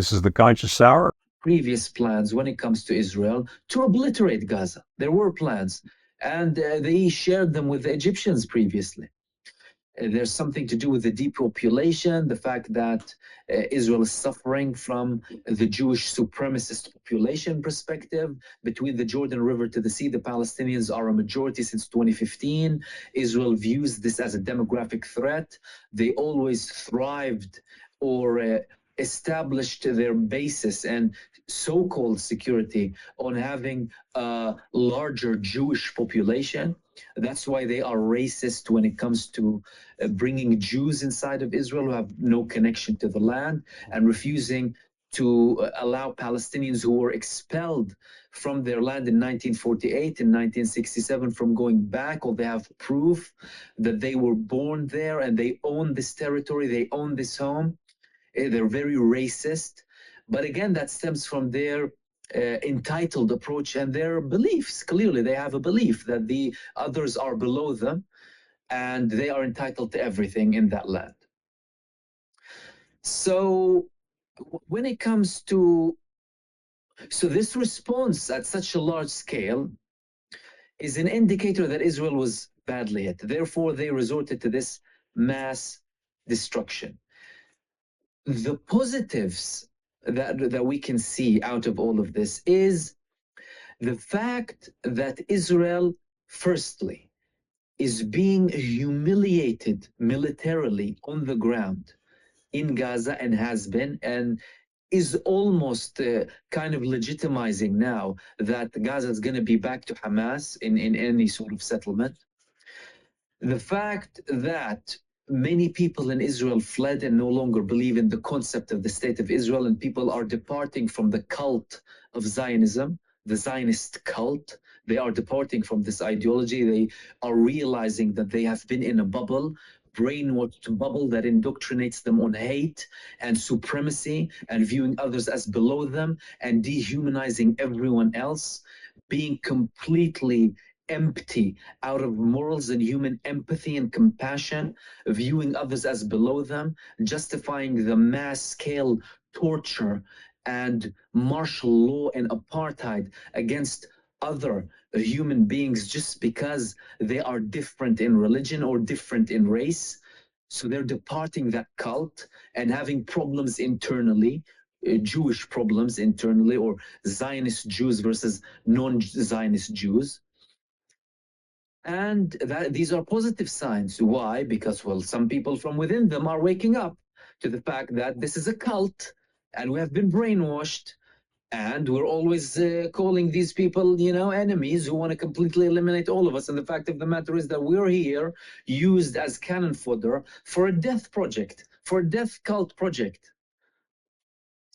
This is the conscious sour. Previous plans when it comes to Israel to obliterate Gaza. There were plans, and they shared them with the Egyptians previously. There's something to do with the depopulation, the fact that Israel is suffering from the Jewish supremacist population perspective. Between the Jordan River to the sea, the Palestinians are a majority since 2015. Israel views this as a demographic threat. They always thrived or established their basis and so-called security on having a larger Jewish population. That's why they are racist when it comes to bringing Jews inside of Israel who have no connection to the land, and refusing to allow Palestinians who were expelled from their land in 1948 and 1967 from going back, or they have proof that they were born there and they own this territory, they own this home. They're very racist. But again, that stems from their entitled approach and their beliefs. Clearly, they have a belief that the others are below them and they are entitled to everything in that land. So when it comes to, so this response at such a large scale is an indicator that Israel was badly hit. Therefore, they resorted to this mass destruction. The positives that we can see out of all of this is the fact that Israel, firstly, is being humiliated militarily on the ground in Gaza, and has been, and is almost kind of legitimizing now that Gaza is going to be back to Hamas in any sort of settlement. The fact that many people in Israel fled and no longer believe in the concept of the state of Israel, and people are departing from the cult of Zionism, the Zionist cult. They are departing from this ideology. They are realizing that they have been in a bubble, brainwashed bubble that indoctrinates them on hate and supremacy and viewing others as below them and dehumanizing everyone else, being completely empty out of morals and human empathy and compassion, viewing others as below them, justifying the mass scale torture and martial law and apartheid against other human beings just because they are different in religion or different in race. So they're departing that cult and having problems internally, Jewish problems internally, or Zionist Jews versus non-Zionist Jews. And these are positive signs. Why? Because, well, some people from within them are waking up to the fact that this is a cult and we have been brainwashed, and we're always calling these people, you know, enemies who want to completely eliminate all of us. And the fact of the matter is that we're here used as cannon fodder for a death project, for a death cult project.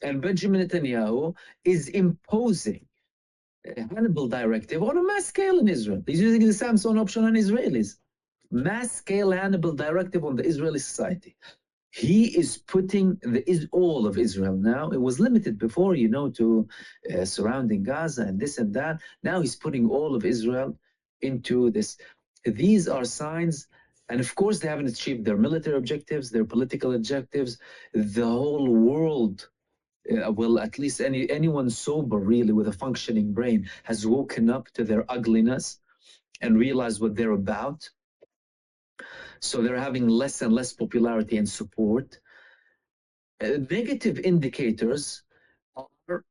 And Benjamin Netanyahu is imposing Hannibal directive on a mass scale in Israel. He's using the Samson option on Israelis. Mass scale Hannibal directive on the Israeli society. He is putting all of Israel now. It was limited before, you know, to surrounding Gaza and this and that. Now he's putting all of Israel into this. These are signs, and of course they haven't achieved their military objectives, their political objectives. The whole world, well, at least anyone sober, really, with a functioning brain, has woken up to their ugliness and realized what they're about. So they're having less and less popularity and support. Negative indicators are,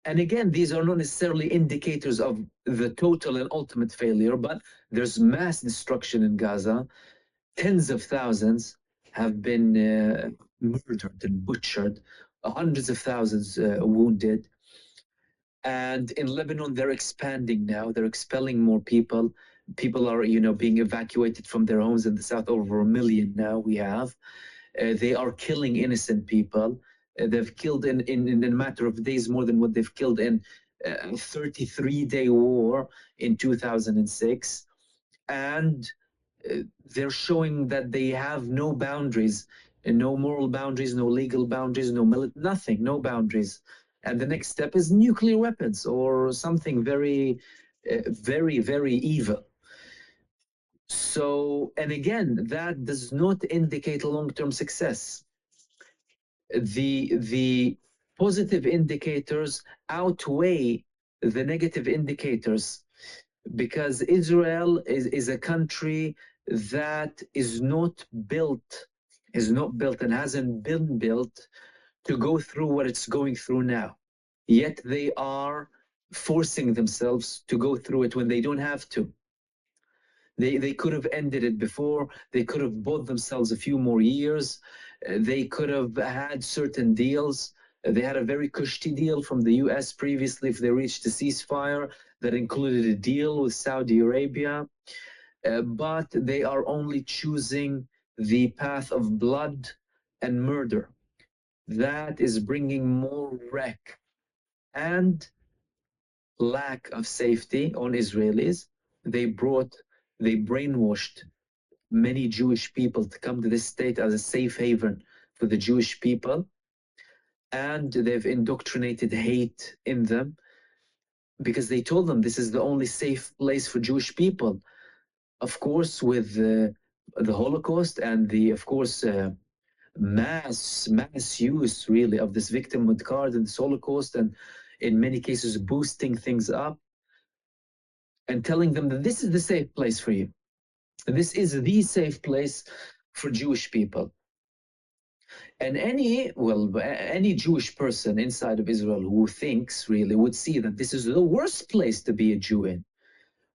and again, these are not necessarily indicators of the total and ultimate failure, but there's mass destruction in Gaza. Tens of thousands have been murdered and butchered, hundreds of thousands wounded. And in Lebanon, they're expanding now. They're expelling more people. People are, you know, being evacuated from their homes in the south. Over 1 million now we have. They are killing innocent people. They've killed in a matter of days more than what they've killed in a 33-day war in 2006. And they're showing that they have no boundaries, no moral boundaries, no legal boundaries, nothing, no boundaries. And the next step is nuclear weapons or something very, very evil. So, and again, that does not indicate long-term success. The positive indicators outweigh the negative indicators, because Israel is a country that is not built and hasn't been built to go through what it's going through now. Yet they are forcing themselves to go through it when they don't have to. They could have ended it before. They could have bought themselves a few more years. They could have had certain deals. They had a very cushy deal from the US previously if they reached a ceasefire that included a deal with Saudi Arabia. But they are only choosing the path of blood and murder. That is bringing more wreck and lack of safety on Israelis. They brainwashed many Jewish people to come to this state as a safe haven for the Jewish people. And they've indoctrinated hate in them because they told them this is the only safe place for Jewish people. Of course, with the Holocaust and of course, mass use really of this victimhood card and this Holocaust, and in many cases boosting things up and telling them that this is the safe place for you. This is the safe place for Jewish people. And any Jewish person inside of Israel who thinks really would see that this is the worst place to be a Jew in.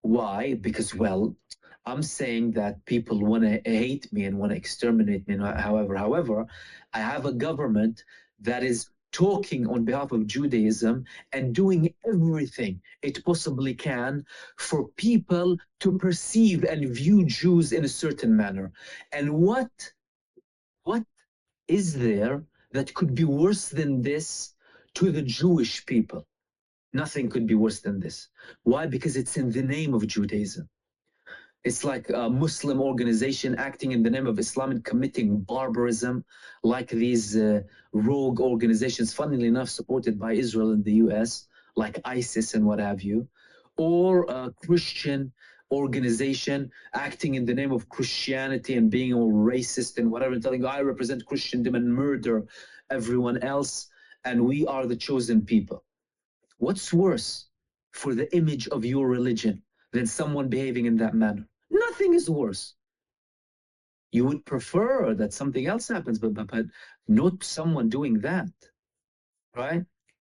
Why? Because, well, I'm saying that people want to hate me and want to exterminate me. However, I have a government that is talking on behalf of Judaism and doing everything it possibly can for people to perceive and view Jews in a certain manner. And what is there that could be worse than this to the Jewish people? Nothing could be worse than this. Why? Because it's in the name of Judaism. It's like a Muslim organization acting in the name of Islam and committing barbarism, like these rogue organizations, funnily enough, supported by Israel and the US, like ISIS and what have you, or a Christian organization acting in the name of Christianity and being all racist and whatever, and telling you, I represent Christendom and murder everyone else, and we are the chosen people. What's worse for the image of your religion than someone behaving in that manner? Nothing is worse. You would prefer that something else happens, but not someone doing that, right?